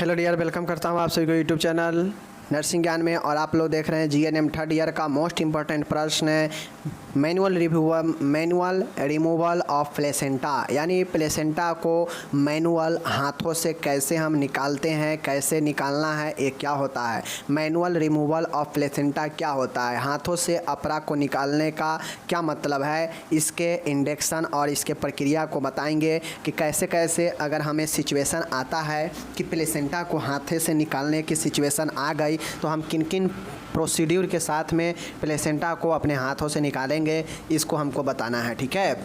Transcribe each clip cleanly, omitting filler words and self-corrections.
Hello dear, welcome करता हूँ आप सभी को यूट्यूब चैनल नर्सिंग ज्ञान में। और आप लोग देख रहे हैं जीएनएम थर्ड ईयर का मोस्ट इंपॉर्टेंट प्रश्न है मैनुअल रिमूवल ऑफ प्लेसेंटा, यानी प्लेसेंटा को मैनुअल हाथों से कैसे हम निकालते हैं, कैसे निकालना है, ये क्या होता है। मैनुअल रिमूवल ऑफ प्लेसेंटा क्या होता है, हाथों से अपरा को निकालने का क्या मतलब है, इसके इंडेक्शन और इसके प्रक्रिया को बताएंगे कि कैसे कैसे अगर हमें सिचुएशन आता है कि प्लेसेंटा को हाथे से निकालने की सिचुएशन आ गई तो हम किन किन प्रोसीड्यूर के साथ में प्लेसेंटा को अपने हाथों से निकालेंगे, इसको हमको बताना है। ठीक है,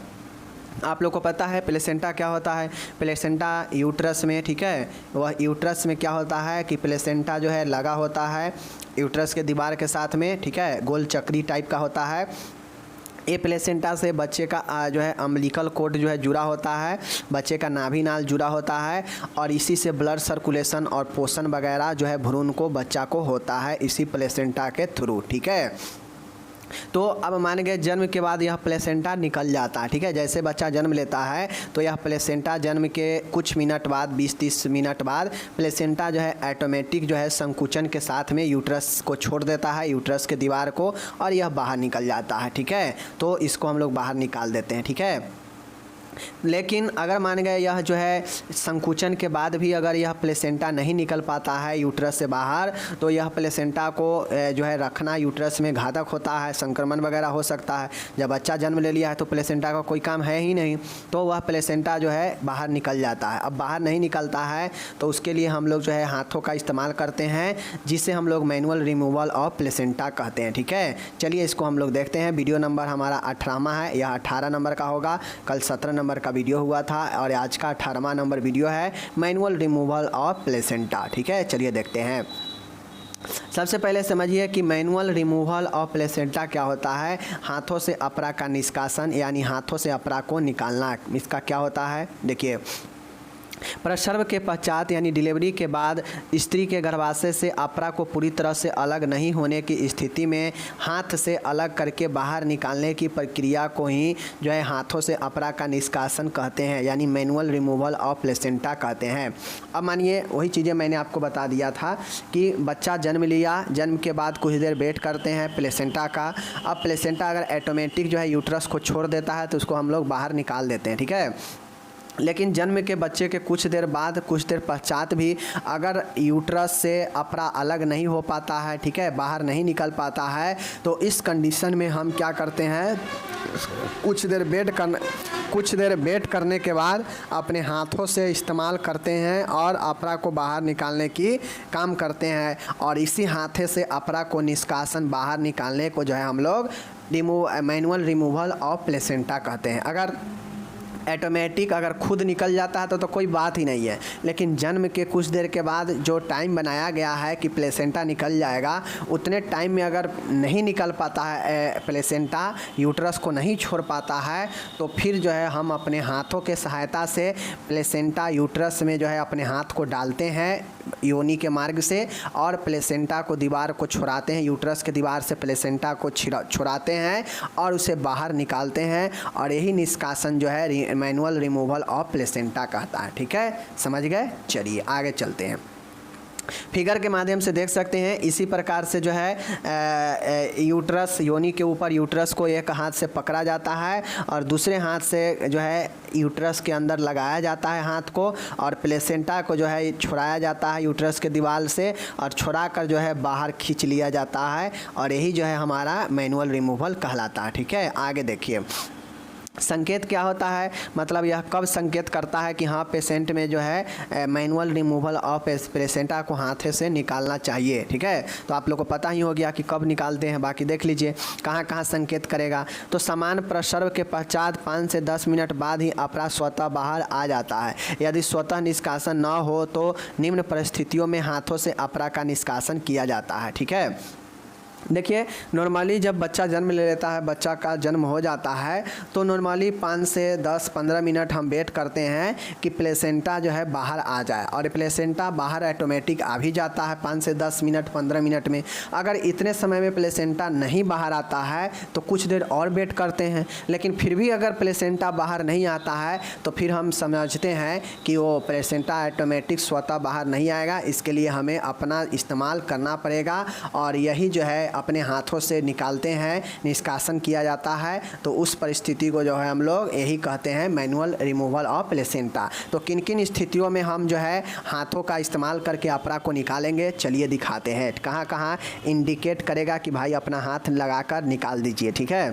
आप लोग को पता है प्लेसेंटा क्या होता है। प्लेसेंटा यूट्रस में, ठीक है, वह यूट्रस में क्या होता है कि प्लेसेंटा जो है लगा होता है यूट्रस के दीवार के साथ में, ठीक है, गोल चक्री टाइप का होता है। ये प्लेसेंटा से बच्चे का जो है अम्बिलिकल कोड जो है जुड़ा होता है, बच्चे का नाभि नाल जुड़ा होता है और इसी से ब्लड सर्कुलेशन और पोषण वगैरह जो है भ्रूण को बच्चा को होता है इसी प्लेसेंटा के थ्रू। ठीक है, तो अब मान गए जन्म के बाद यह प्लेसेंटा निकल जाता है। ठीक है, जैसे बच्चा जन्म लेता है तो यह प्लेसेंटा जन्म के कुछ मिनट बाद 20-30 मिनट बाद प्लेसेंटा जो है ऑटोमेटिक जो है संकुचन के साथ में यूट्रस को छोड़ देता है, यूट्रस के दीवार को, और यह बाहर निकल जाता है। ठीक है, तो इसको हम लोग बाहर निकाल देते हैं। ठीक है, लेकिन अगर मान गए यह जो है संकुचन के बाद भी अगर यह प्लेसेंटा नहीं निकल पाता है यूट्रस से बाहर, तो यह प्लेसेंटा को जो है रखना यूट्रस में घातक होता है, संक्रमण वगैरह हो सकता है। जब बच्चा जन्म ले लिया है तो प्लेसेंटा का कोई काम है ही नहीं, तो वह प्लेसेंटा जो है बाहर निकल जाता है। अब बाहर नहीं निकलता है तो उसके लिए हम लोग जो है हाथों का इस्तेमाल करते हैं, जिसे हम लोग मैनुअल रिमूवल ऑफ प्लेसेंटा कहते हैं। ठीक है, चलिए इसको हम लोग देखते हैं। वीडियो नंबर हमारा 18वां है, यह 18 नंबर का होगा, कल 17 नंबर का वीडियो हुआ था और आज का 18वां नंबर वीडियो है मैनुअल रिमूवल ऑफ प्लेसेंटा। ठीक है, चलिए देखते हैं। सबसे पहले समझिए कि मैनुअल रिमूवल ऑफ प्लेसेंटा क्या होता है। हाथों से अपरा का निष्कासन, यानी हाथों से अपरा को निकालना, इसका क्या होता है। देखिए, प्रसव के पश्चात यानी डिलीवरी के बाद स्त्री के गर्भाशय से अपरा को पूरी तरह से अलग नहीं होने की स्थिति में हाथ से अलग करके बाहर निकालने की प्रक्रिया को ही जो है हाथों से अपरा का निष्कासन कहते हैं, यानी मैनुअल रिमूवल ऑफ प्लेसेंटा कहते हैं। अब मानिए वही चीज़ें मैंने आपको बता दिया था कि बच्चा जन्म लिया, जन्म के बाद कुछ देर वेट करते हैं प्लेसेंटा का। अब प्लेसेंटा अगर ऑटोमेटिक जो है यूट्रस को छोड़ देता है तो उसको हम लोग बाहर निकाल देते हैं। ठीक है, लेकिन जन्म के बच्चे के कुछ देर बाद, कुछ देर पश्चात भी अगर यूट्रस से अपरा अलग नहीं हो पाता है, ठीक है, बाहर नहीं निकल पाता है, तो इस कंडीशन में हम क्या करते हैं, कुछ देर वेट करने के बाद अपने हाथों से इस्तेमाल करते हैं और अपरा को बाहर निकालने की काम करते हैं। और इसी हाथे से अपरा को निष्कासन बाहर निकालने को जो है हम लोग मैनुअल रिमूवल ऑफ प्लेसेंटा कहते हैं। अगर ऑटोमेटिक अगर खुद निकल जाता है तो कोई बात ही नहीं है, लेकिन जन्म के कुछ देर के बाद जो टाइम बनाया गया है कि प्लेसेंटा निकल जाएगा, उतने टाइम में अगर नहीं निकल पाता है प्लेसेंटा, यूट्रस को नहीं छोड़ पाता है, तो फिर जो है हम अपने हाथों के सहायता से प्लेसेंटा यूट्रस में जो है अपने हाथ को डालते हैं योनि के मार्ग से और प्लेसेंटा को दीवार को छुड़ाते हैं, यूट्रस के दीवार से प्लेसेंटा को छुड़ाते हैं और उसे बाहर निकालते हैं, और यही निष्कासन जो है मैनुअल रिमूवल ऑफ प्लेसेंटा कहता है। ठीक है, समझ गए। चलिए आगे चलते हैं। फिगर के माध्यम से देख सकते हैं इसी प्रकार से जो है यूट्रस, योनि के ऊपर यूट्रस को एक हाथ से पकड़ा जाता है और दूसरे हाथ से जो है यूट्रस के अंदर लगाया जाता है हाथ को, और प्लेसेंटा को जो है छुड़ाया जाता है यूट्रस के दीवार से और छुड़ा कर जो है बाहर खींच लिया जाता है, और यही जो है हमारा मैनुअल रिमूवल कहलाता है। ठीक है, आगे देखिए। संकेत क्या होता है, मतलब यह कब संकेत करता है कि हाँ पेशेंट में जो है मैनुअल रिमूवल ऑफ प्लेसेंटा को हाथे से निकालना चाहिए। ठीक है, तो आप लोग को पता ही हो गया कि कब निकालते हैं, बाकी देख लीजिए कहाँ कहाँ संकेत करेगा। तो समान प्रसव के पश्चात 5 से 10 मिनट बाद ही अपरा स्वतः बाहर आ जाता है। यदि स्वतः निष्कासन न हो तो निम्न परिस्थितियों में हाथों से अपरा का निष्कासन किया जाता है। ठीक है, देखिए नॉर्मली जब बच्चा जन्म ले लेता है, बच्चा का जन्म हो जाता है, तो नॉर्मली 5 से 10-15 मिनट हम वेट करते हैं कि प्लेसेंटा जो है बाहर आ जाए, और प्लेसेंटा बाहर ऑटोमेटिक आ भी जाता है 5 से 10 मिनट 15 मिनट में। अगर इतने समय में प्लेसेंटा नहीं बाहर आता है तो कुछ देर और वेट करते हैं, लेकिन फिर भी अगर प्लेसेंटा बाहर नहीं आता है तो फिर हम समझते हैं कि वो प्लेसेंटा ऑटोमेटिक स्वतः बाहर नहीं आएगा। इसके लिए हमें अपना इस्तेमाल करना पड़ेगा, और यही जो है अपने हाथों से निकालते हैं, निष्कासन किया जाता है। तो उस परिस्थिति को जो है हम लोग यही कहते हैं मैनुअल रिमूवल ऑफ प्लेसेंटा। तो किन किन स्थितियों में हम जो है हाथों का इस्तेमाल करके अपरा को निकालेंगे, चलिए दिखाते हैं। कहाँ कहाँ इंडिकेट करेगा कि भाई अपना हाथ लगाकर निकाल दीजिए, ठीक है।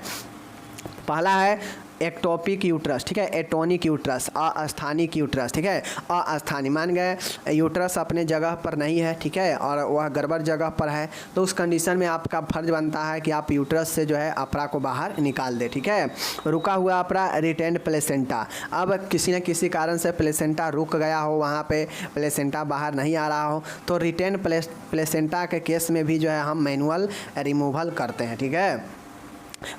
पहला है एक्टोपिक यूट्रस, ठीक है, एटोनिक यूट्रस, अस्थानिक यूट्रस, ठीक है। अस्थानी मान गए यूट्रस अपने जगह पर नहीं है, ठीक है, और वह गड़बड़ जगह पर है, तो उस कंडीशन में आपका फर्ज बनता है कि आप यूट्रस से जो है अपरा को बाहर निकाल दें, ठीक है। रुका हुआ अपरा रिटेन्ड प्लेसेंटा, अब किसी न किसी कारण से प्लेसेंटा रुक गया हो, वहाँ पे प्लेसेंटा बाहर नहीं आ रहा हो, तो रिटेन्ड प्लेसेंटा के केस में भी जो है हम मैनुअल रिमूवल करते हैं, ठीक है।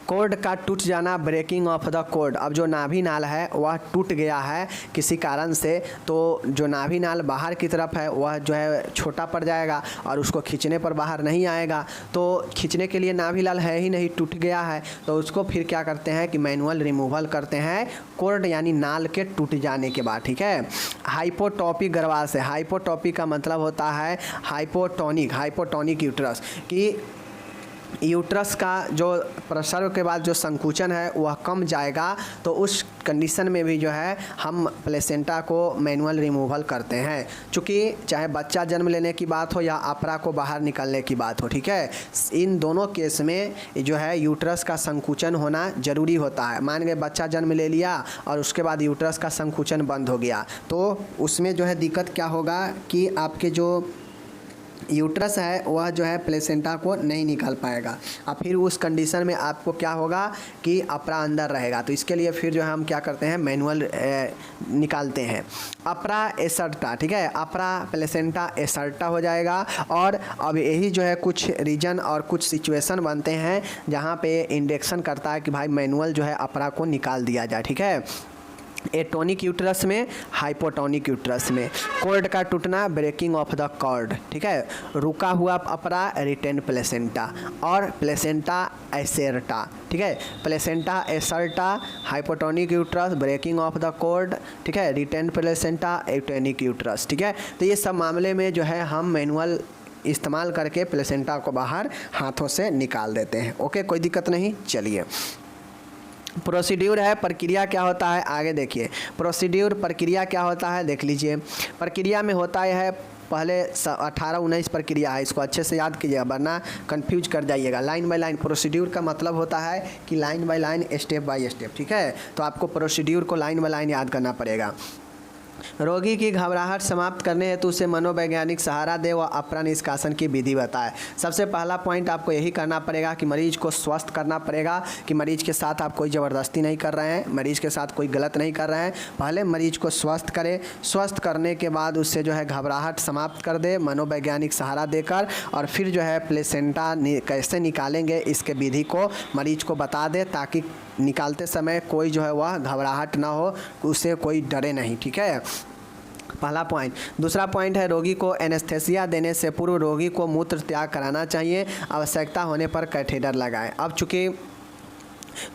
कॉर्ड का टूट जाना, ब्रेकिंग ऑफ द कॉर्ड, अब जो नाभि नाल है वह टूट गया है किसी कारण से, तो जो नाभि नाल बाहर की तरफ है वह जो है छोटा पड़ जाएगा और उसको खींचने पर बाहर नहीं आएगा। तो खींचने के लिए नाभि नाल है ही नहीं, टूट गया है, तो उसको फिर क्या करते हैं कि मैनुअल रिमूवल करते हैं कॉर्ड यानी नाल के टूट जाने के बाद, ठीक है। हाइपोटॉपिक गर्भाशय से, हाइपोटॉपिक का मतलब होता है हाइपोटोनिक यूट्रस, कि यूट्रस का जो प्रसव के बाद जो संकुचन है वह कम जाएगा, तो उस कंडीशन में भी जो है हम प्लेसेंटा को मैनुअल रिमूवल करते हैं, चूँकि चाहे बच्चा जन्म लेने की बात हो या अपरा को बाहर निकलने की बात हो, ठीक है। इन दोनों केस में जो है यूट्रस का संकुचन होना ज़रूरी होता है। मान गए बच्चा जन्म ले लिया और उसके बाद यूट्रस का संकुचन बंद हो गया, तो उसमें जो है दिक्कत क्या होगा कि आपके जो यूट्रस है वह जो है प्लेसेंटा को नहीं निकाल पाएगा, और फिर उस कंडीशन में आपको क्या होगा कि अपरा अंदर रहेगा। तो इसके लिए फिर जो है हम क्या करते हैं मैनुअल निकालते हैं। अपरा एसर्टा, ठीक है, अपरा प्लेसेंटा एसर्टा हो जाएगा। और अब यही जो है कुछ रीजन और कुछ सिचुएशन बनते हैं जहाँ पे इंडेक्शन करता है कि भाई मैनुअल जो है अपरा को निकाल दिया जाए, ठीक है। एटोनिक यूट्रस में, हाइपोटोनिक यूट्रस में। कॉर्ड का टूटना, ब्रेकिंग ऑफ द कॉर्ड, ठीक है। रुका हुआ अपरा, रिटेन प्लेसेंटा, और प्लेसेंटा एसेर्टा, ठीक है। Placenta accreta, hypotonic uterus, breaking off the cord, ठीक है, रिटेन प्लेसेंटा, एटोनिक यूट्रस, ठीक है। तो ये सब मामले में जो है हम मैनुअल इस्तेमाल करके प्लेसेंटा को बाहर हाथों से निकाल देते हैं। ओके, कोई दिक्कत नहीं। चलिए प्रोसीड्यूर है, प्रक्रिया क्या होता है आगे देखिए। प्रोसीड्यूर प्रक्रिया क्या होता है देख लीजिए। प्रक्रिया में होता है पहले 18-19 प्रक्रिया है, इसको अच्छे से याद कीजिएगा वरना कंफ्यूज कर जाइएगा। लाइन बाय लाइन प्रोसीड्यूर का मतलब होता है कि line by line, step by step, ठीक है। तो आपको प्रोसीड्यूर को लाइन बाय लाइन याद करना पड़ेगा। रोगी की घबराहट समाप्त करने हेतु उसे मनोवैज्ञानिक सहारा दे व अपरा निष्कासन की विधि बताए। सबसे पहला पॉइंट आपको यही करना पड़ेगा कि मरीज को स्वस्थ करना पड़ेगा, कि मरीज के साथ आप कोई ज़बरदस्ती नहीं कर रहे हैं, मरीज के साथ कोई गलत नहीं कर रहे हैं। पहले मरीज को स्वस्थ करें, स्वस्थ करने के बाद उससे जो है घबराहट समाप्त कर दे मनोवैज्ञानिक सहारा देकर, और फिर जो है प्लेसेंटा कैसे निकालेंगे इसके विधि को मरीज को बता दे, ताकि निकालते समय कोई जो है वह घबराहट ना हो, उसे कोई डरे नहीं, ठीक है। पहला पॉइंट। दूसरा पॉइंट है रोगी को एनेस्थेसिया देने से पूर्व रोगी को मूत्र त्याग कराना चाहिए, आवश्यकता होने पर कैथेटर लगाएं। अब चूँकि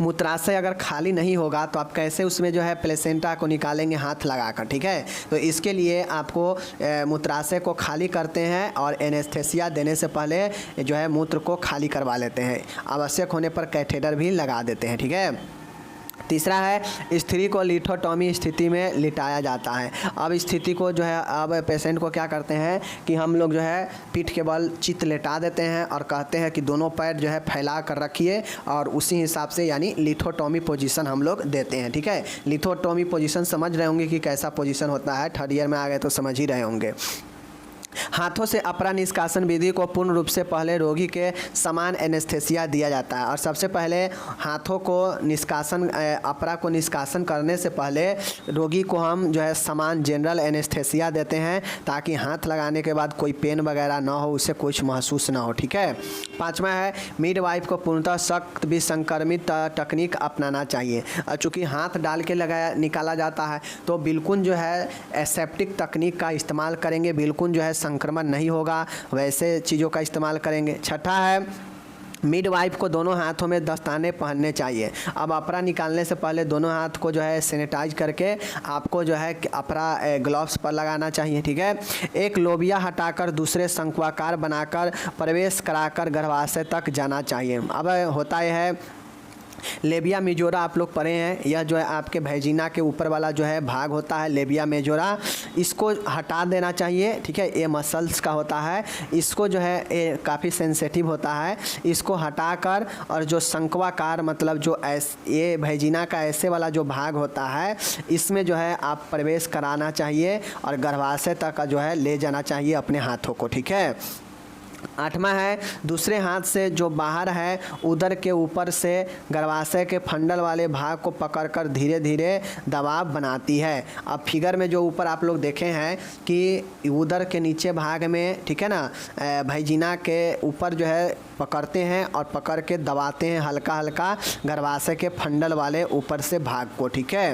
मूत्राशय अगर खाली नहीं होगा तो आप कैसे उसमें जो है प्लेसेंटा को निकालेंगे हाथ लगाकर, ठीक है। तो इसके लिए आपको मूत्राशय को खाली करते हैं और एनेस्थेसिया देने से पहले जो है मूत्र को खाली करवा लेते हैं, आवश्यक होने पर कैथेटर भी लगा देते हैं, ठीक है। तीसरा है स्त्री को लिथोटॉमी स्थिति में लिटाया जाता है। अब स्थिति को जो है अब पेशेंट को क्या करते हैं कि हम लोग जो है पीठ के बल चित लेटा देते हैं और कहते हैं कि दोनों पैर जो है फैला कर रखिए, और उसी हिसाब से यानी लिथोटॉमी पोजीशन हम लोग देते हैं, ठीक है। लिथोटॉमी पोजीशन समझ रहे होंगे कि कैसा पोजीशन होता है, थर्ड ईयर में आ गए तो समझ ही रहे होंगे। हाथों से अपरा निष्कासन विधि को पूर्ण रूप से पहले रोगी के समान एनेस्थेसिया दिया जाता है। और सबसे पहले हाथों को निष्कासन अपरा को निष्कासन करने से पहले रोगी को हम जो है समान जनरल एनेस्थेसिया देते हैं, ताकि हाथ लगाने के बाद कोई पेन वगैरह ना हो, उसे कुछ महसूस ना हो। ठीक है। पाँचवा है मिडवाइफ को पूर्णतः सख्त विसंक्रमित तकनीक अपनाना चाहिए। चूँकि हाथ डाल के निकाला जाता है तो बिल्कुल जो है एसेप्टिक तकनीक का इस्तेमाल करेंगे, बिल्कुल जो है संक्रमण नहीं होगा, वैसे चीज़ों का इस्तेमाल करेंगे। छठा है मिडवाइफ को दोनों हाथों में दस्ताने पहनने चाहिए। अब अपरा निकालने से पहले दोनों हाथ को जो है सैनिटाइज करके आपको जो है अपरा ग्लव्स पर लगाना चाहिए। ठीक है। एक लोबिया हटाकर दूसरे शंक्वाकार बनाकर प्रवेश कराकर गर्भाशय तक जाना चाहिए। अब होता यह है लेबिया मेजोरा, आप लोग पढ़े हैं, यह जो है आपके वैजिना के ऊपर वाला जो है भाग होता है लेबिया मेजोरा, इसको हटा देना चाहिए। ठीक है। ये मसल्स का होता है, इसको जो है ये काफ़ी सेंसिटिव होता है, इसको हटाकर और जो शंक्वाकार मतलब जो ये वैजिना का ऐसे वाला जो भाग होता है इसमें जो है आप प्रवेश कराना चाहिए और गर्भाशय तक जो है ले जाना चाहिए अपने हाथों को। ठीक है। आठवां है दूसरे हाथ से जो बाहर है उदर के ऊपर से गर्भाशय के फंडल वाले भाग को पकड़कर धीरे धीरे दबाव बनाती है। अब फिगर में जो ऊपर आप लोग देखे हैं कि उदर के नीचे भाग में, ठीक है ना, वैजिना के ऊपर जो है पकड़ते हैं और पकड़ के दबाते हैं हल्का हल्का गर्भाशय के फंडल वाले ऊपर से भाग को। ठीक है।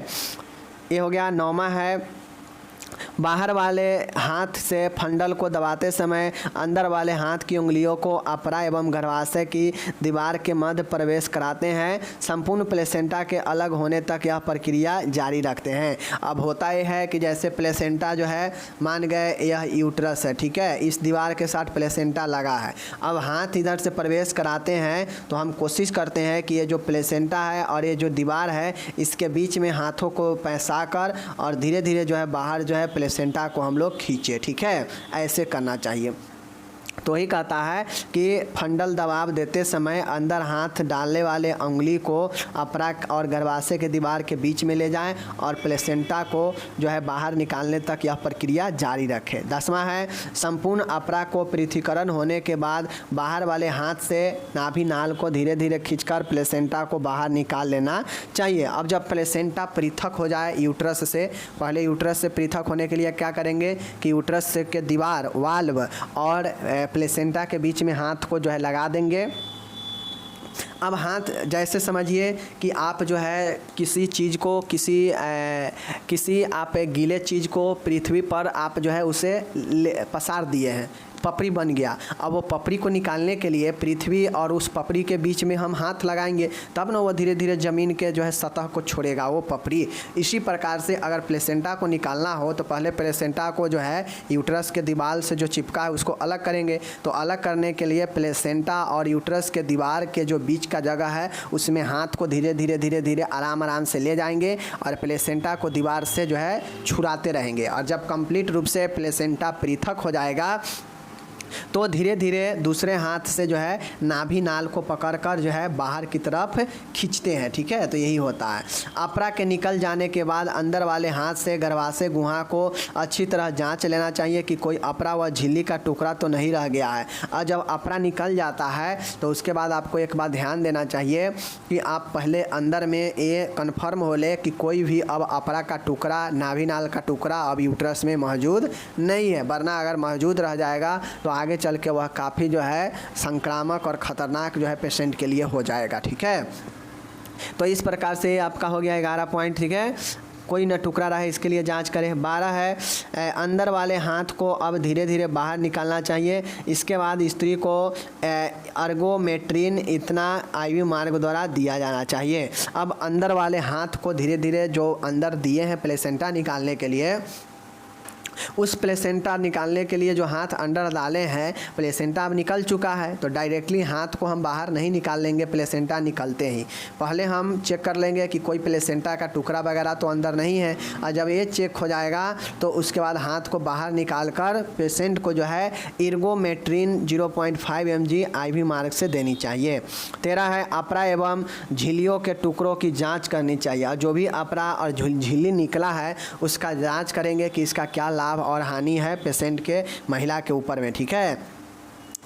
ये हो गया। नौवां है बाहर वाले हाथ से फंडल को दबाते समय अंदर वाले हाथ की उंगलियों को अपरा एवं गर्भाशय की दीवार के मध्य प्रवेश कराते हैं। संपूर्ण प्लेसेंटा के अलग होने तक यह प्रक्रिया जारी रखते हैं। अब होता यह है कि जैसे प्लेसेंटा जो है, मान गए यह यूट्रस है, ठीक है, इस दीवार के साथ प्लेसेंटा लगा है। अब हाथ इधर से प्रवेश कराते हैं तो हम कोशिश करते हैं कि ये जो प्लेसेंटा है और ये जो दीवार है इसके बीच में हाथों को पैसा कर और धीरे धीरे जो है बाहर जो है प्लेसेंटा को हम लोग खींचे। ठीक है। ऐसे करना चाहिए। तो ही कहता है कि फंडल दबाव देते समय अंदर हाथ डालने वाले उंगली को अपरा और गर्भाशय के दीवार के बीच में ले जाएं और प्लेसेंटा को जो है बाहर निकालने तक यह प्रक्रिया जारी रखें। 10वां है संपूर्ण अपरा को पृथक्करण होने के बाद बाहर वाले हाथ से नाभि नाल को धीरे धीरे खींचकर प्लेसेंटा को बाहर निकाल लेना चाहिए। अब जब प्लेसेंटा पृथक हो जाए यूट्रस से, पहले यूट्रस से पृथक होने के लिए क्या करेंगे कि यूट्रस के दीवार वाल्व और प्लेसेंटा के बीच में हाथ को जो है लगा देंगे। अब हाथ जैसे समझिए कि आप जो है किसी चीज़ को किसी आप एक गीले चीज़ को पृथ्वी पर आप जो है उसे पसार दिए हैं, पपड़ी बन गया। अब वो पपड़ी को निकालने के लिए पृथ्वी और उस पपड़ी के बीच में हम हाथ लगाएंगे, तब ना वो धीरे धीरे ज़मीन के जो है सतह को छोड़ेगा वो पपड़ी। इसी प्रकार से अगर प्लेसेंटा को निकालना हो तो पहले प्लेसेंटा को जो है यूट्रस के दीवार से जो चिपका है उसको अलग करेंगे। तो अलग करने के लिए प्लेसेंटा और यूट्रस के दीवार के जो बीच का जगह है उसमें हाथ को धीरे धीरे आराम आराम से ले जाएंगे और प्लेसेंटा को दीवार से जो है छुड़ाते रहेंगे। और जब कंप्लीट रूप से प्लेसेंटा पृथक हो जाएगा तो धीरे धीरे दूसरे हाथ से जो है नाभि नाल को पकड़कर जो है बाहर की तरफ खींचते हैं। ठीक है। तो यही होता है। अपरा के निकल जाने के बाद अंदर वाले हाथ से गर्भाशय गुहा को अच्छी तरह जांच लेना चाहिए कि कोई अपरा व झिल्ली का टुकड़ा तो नहीं रह गया है। और जब अपरा निकल जाता है तो उसके बाद आपको एक बात ध्यान देना चाहिए कि आप पहले अंदर में ये कन्फर्म हो ले कि कोई भी अब अपरा का टुकड़ा, नाभि नाल का टुकड़ा अब यूट्रस में मौजूद नहीं है, वरना अगर मौजूद रह जाएगा तो आगे चल के वह काफ़ी जो है संक्रामक और ख़तरनाक जो है पेशेंट के लिए हो जाएगा। ठीक है। तो इस प्रकार से आपका हो गया 11 पॉइंट। ठीक है। कोई न टुकड़ा रहे इसके लिए जांच करें। 12 है अंदर वाले हाथ को अब धीरे धीरे बाहर निकालना चाहिए। इसके बाद स्त्री को अर्गोमेट्रिन इतना IV मार्ग द्वारा दिया जाना चाहिए। अब अंदर वाले हाथ को धीरे धीरे जो अंदर दिए हैं प्लेसेंटा निकालने के लिए, उस प्लेसेंटा निकालने के लिए जो हाथ अंदर डाले हैं, प्लेसेंटा अब निकल चुका है तो डायरेक्टली हाथ को हम बाहर नहीं निकाल लेंगे प्लेसेंटा निकलते ही। पहले हम चेक कर लेंगे कि कोई प्लेसेंटा का टुकड़ा वगैरह तो अंदर नहीं है, और जब ये चेक हो जाएगा तो उसके बाद हाथ को बाहर निकाल कर पेशेंट को जो है इर्गोमेट्रिन 0.5 mg IV मार्ग से देनी चाहिए। 13 है अपरा एवं झिल्लियों के टुकड़ों की जाँच करनी चाहिए। और जो भी अपरा और झिल्ली निकला है उसका जाँच करेंगे कि इसका क्या लाभ और हानि है पेशेंट के महिला के ऊपर में, ठीक है।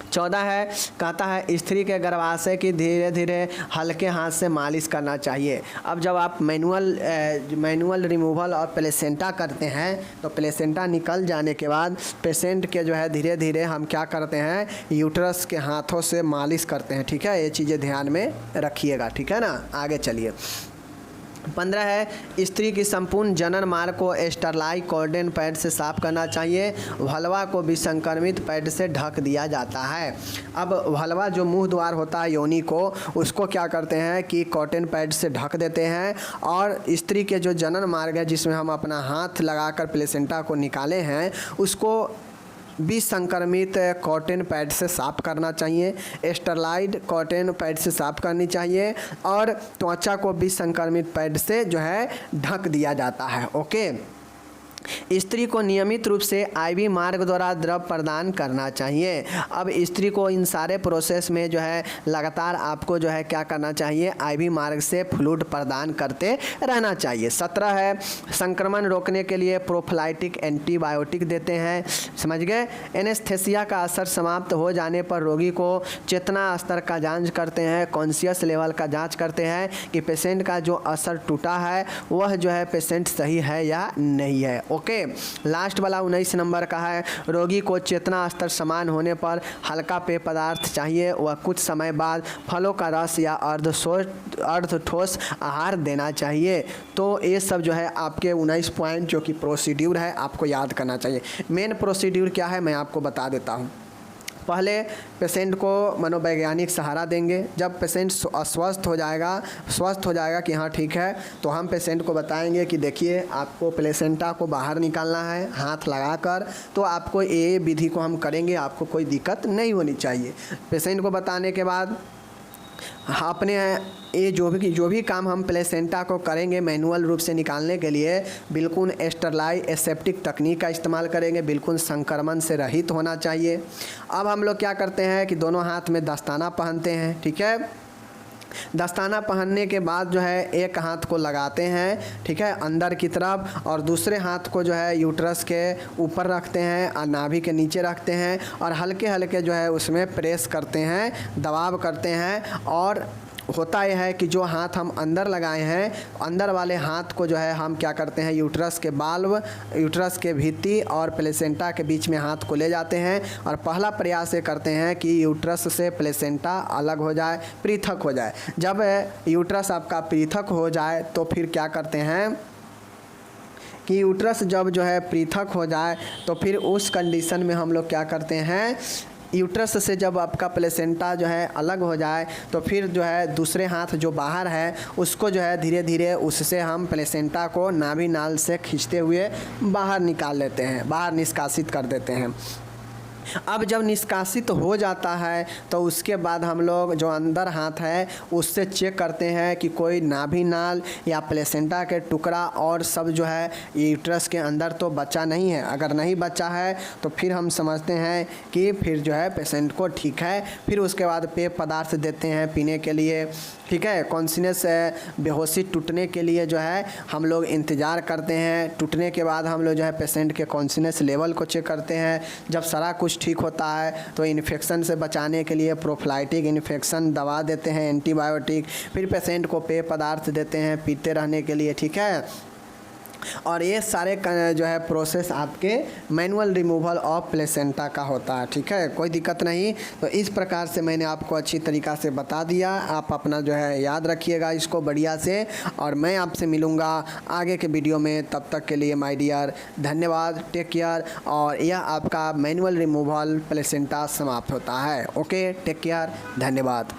14 है, कहता है स्त्री के गर्भाशय की धीरे धीरे हल्के हाथ से मालिश करना चाहिए। अब जब आप मैनुअल रिमूवल और प्लेसेंटा करते हैं तो प्लेसेंटा निकल जाने के बाद पेशेंट के जो है धीरे धीरे हम क्या करते हैं, यूट्रस के हाथों से मालिश करते हैं, ठीक है। ये चीज़ें ध्यान में रखिएगा, ठीक है ना। आगे चलिए। 15 है, स्त्री की संपूर्ण जनन मार्ग को स्टरलाइट कॉटन पैड से साफ करना चाहिए। भलवा को विसंक्रमित पैड से ढक दिया जाता है। अब भलवा जो मुंह द्वार होता है योनि को, उसको क्या करते हैं कि कॉटन पैड से ढक देते हैं, और स्त्री के जो जनन मार्ग है जिसमें हम अपना हाथ लगाकर प्लेसेंटा को निकाले हैं, उसको विसंक्रमित कॉटन पैड से साफ़ करना चाहिए। स्टरलाइट कॉटन पैड से साफ़ करनी चाहिए, और त्वचा को विसंक्रमित पैड से जो है ढक दिया जाता है। ओके। स्त्री को नियमित रूप से आईवी मार्ग द्वारा द्रव प्रदान करना चाहिए। अब स्त्री को इन सारे प्रोसेस में जो है लगातार आपको जो है क्या करना चाहिए, आईवी मार्ग से फ्लूइड प्रदान करते रहना चाहिए। 17 है, संक्रमण रोकने के लिए प्रोफिलाइटिक एंटीबायोटिक देते हैं। समझ गए। एनेस्थेसिया का असर समाप्त हो जाने पर रोगी को चेतना स्तर का जांच करते हैं, कॉन्शियस लेवल का जांच करते हैं कि पेशेंट का जो असर टूटा है वह जो है पेशेंट सही है या नहीं है। ओके। लास्ट वाला 19 नंबर का है, रोगी को चेतना स्तर समान होने पर हल्का पेय पदार्थ चाहिए। वह कुछ समय बाद फलों का रस या अर्ध ठोस आहार देना चाहिए। तो ये सब जो है आपके 19 पॉइंट जो कि प्रोसीड्यूर है आपको याद करना चाहिए। मेन प्रोसीड्यूर क्या है मैं आपको बता देता हूँ। पहले पेशेंट को मनोवैज्ञानिक सहारा देंगे। जब पेशेंट स्वस्थ हो जाएगा कि हाँ ठीक है, तो हम पेशेंट को बताएंगे कि देखिए आपको प्लेसेंटा को बाहर निकालना है हाथ लगाकर, तो आपको ये विधि को हम करेंगे, आपको कोई दिक्कत नहीं होनी चाहिए। पेशेंट को बताने के बाद आपने ये जो भी काम हम प्लेसेंटा को करेंगे मैनुअल रूप से निकालने के लिए, बिल्कुल स्टरलाइट एसेप्टिक तकनीक का इस्तेमाल करेंगे, बिल्कुल संक्रमण से रहित होना चाहिए। अब हम लोग क्या करते हैं कि दोनों हाथ में दस्ताना पहनते हैं, ठीक है। दस्ताना पहनने के बाद जो है एक हाथ को लगाते हैं, ठीक है, अंदर की तरफ, और दूसरे हाथ को जो है यूट्रस के ऊपर रखते हैं और नाभि के नीचे रखते हैं, और हल्के हल्के जो है उसमें प्रेस करते हैं, दबाव करते हैं। और होता यह है कि जो हाथ हम अंदर लगाए हैं, अंदर वाले हाथ को जो है हम क्या करते हैं, यूट्रस के बाल्व, यूट्रस के भित्ति और प्लेसेंटा के बीच में हाथ को ले जाते हैं, और पहला प्रयास ये करते हैं कि यूट्रस से प्लेसेंटा अलग हो जाए, पृथक हो जाए। जब यूट्रस आपका पृथक हो जाए तो फिर क्या करते हैं कि यूट्रस जब जो है पृथक हो जाए तो फिर उस कंडीशन में हम लोग क्या करते हैं, यूट्रस से जब आपका प्लेसेंटा जो है अलग हो जाए तो फिर जो है दूसरे हाथ जो बाहर है उसको जो है धीरे धीरे उससे हम प्लेसेंटा को नाभि नाल से खींचते हुए बाहर निकाल लेते हैं, बाहर निष्कासित कर देते हैं। अब जब निष्कासित हो जाता है तो उसके बाद हम लोग जो अंदर हाथ है उससे चेक करते हैं कि कोई नाभि नाल या प्लेसेंटा के टुकड़ा और सब जो है यूट्रस के अंदर तो बचा नहीं है। अगर नहीं बचा है तो फिर हम समझते हैं कि फिर जो है पेशेंट को ठीक है। फिर उसके बाद पेय पदार्थ देते हैं पीने के लिए, ठीक है। कॉन्शियस बेहोशी टूटने के लिए जो है हम लोग इंतज़ार करते हैं। टूटने के बाद हम लोग जो है पेशेंट के कॉन्शियस लेवल को चेक करते हैं। जब सारा कुछ ठीक होता है तो इन्फेक्शन से बचाने के लिए प्रोफिलाइटिक इन्फेक्शन दवा देते हैं, एंटीबायोटिक। फिर पेशेंट को पेय पदार्थ देते हैं पीते रहने के लिए, ठीक है। और ये सारे जो है प्रोसेस आपके मैनुअल रिमूवल ऑफ प्लेसेंटा का होता है, ठीक है। कोई दिक्कत नहीं। तो इस प्रकार से मैंने आपको अच्छी तरीक़ा से बता दिया। आप अपना जो है याद रखिएगा इसको बढ़िया से, और मैं आपसे मिलूँगा आगे के वीडियो में। तब तक के लिए माय डियर धन्यवाद, टेक केयर। और यह आपका मैनुअल रिमूवल प्लेसेंटा समाप्त होता है। ओके, टेक केयर, धन्यवाद।